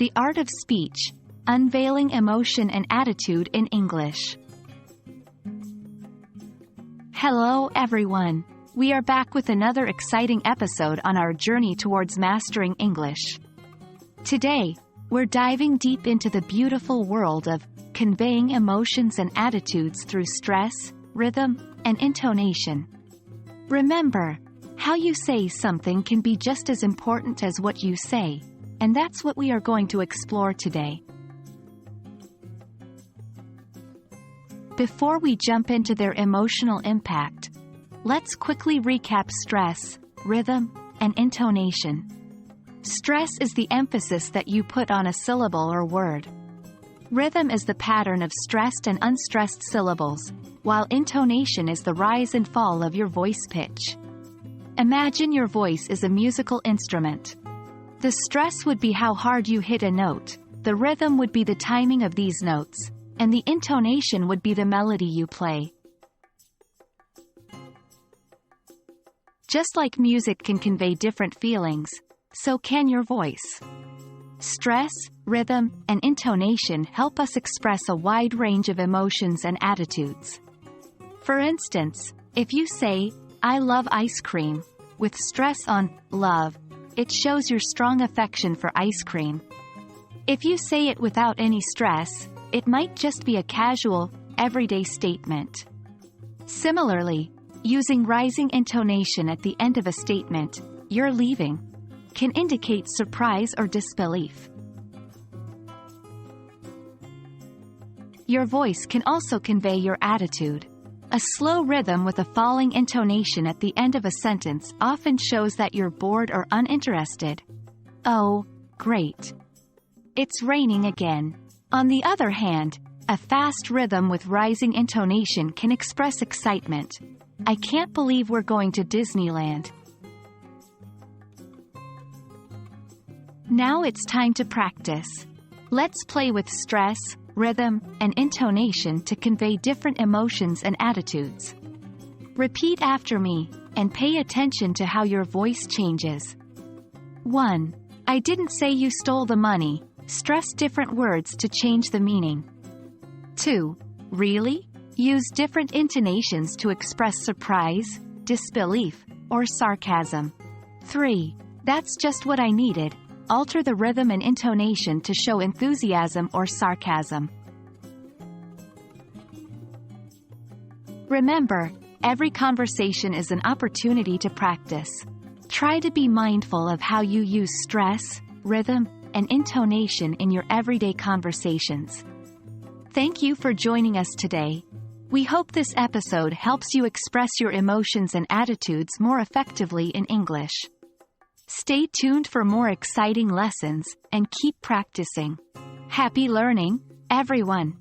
The Art of Speech, Unveiling Emotion and Attitude in English. Hello everyone. We are back with another exciting episode on our journey towards mastering English. Today, we're diving deep into the beautiful world of conveying emotions and attitudes through stress, rhythm, and intonation. Remember, how you say something can be just as important as what you say, and that's what we are going to explore today. Before we jump into their emotional impact, let's quickly recap stress, rhythm, and intonation. Stress is the emphasis that you put on a syllable or word. Rhythm is the pattern of stressed and unstressed syllables, while intonation is the rise and fall of your voice pitch. Imagine your voice is a musical instrument. The stress would be how hard you hit a note, the rhythm would be the timing of these notes, and the intonation would be the melody you play. Just like music can convey different feelings, so can your voice. Stress, rhythm, and intonation help us express a wide range of emotions and attitudes. For instance, if you say, "I love ice cream," with stress on love, it shows your strong affection for ice cream. If you say it without any stress, it might just be a casual, everyday statement. Similarly, using rising intonation at the end of a statement, "You're leaving," can indicate surprise or disbelief. Your voice can also convey your attitude. A slow rhythm with a falling intonation at the end of a sentence often shows that you're bored or uninterested. "Oh, great. It's raining again." On the other hand, a fast rhythm with rising intonation can express excitement. "I can't believe we're going to Disneyland." Now it's time to practice. Let's play with stress, rhythm, and intonation to convey different emotions and attitudes. Repeat after me, and pay attention to how your voice changes. 1. I didn't say you stole the money. Stress different words to change the meaning. 2. Really? Use different intonations to express surprise, disbelief, or sarcasm. 3. That's just what I needed. Alter the rhythm and intonation to show enthusiasm or sarcasm. Remember, every conversation is an opportunity to practice. Try to be mindful of how you use stress, rhythm, and intonation in your everyday conversations. Thank you for joining us today. We hope this episode helps you express your emotions and attitudes more effectively in English. Stay tuned for more exciting lessons, and keep practicing. Happy learning, everyone!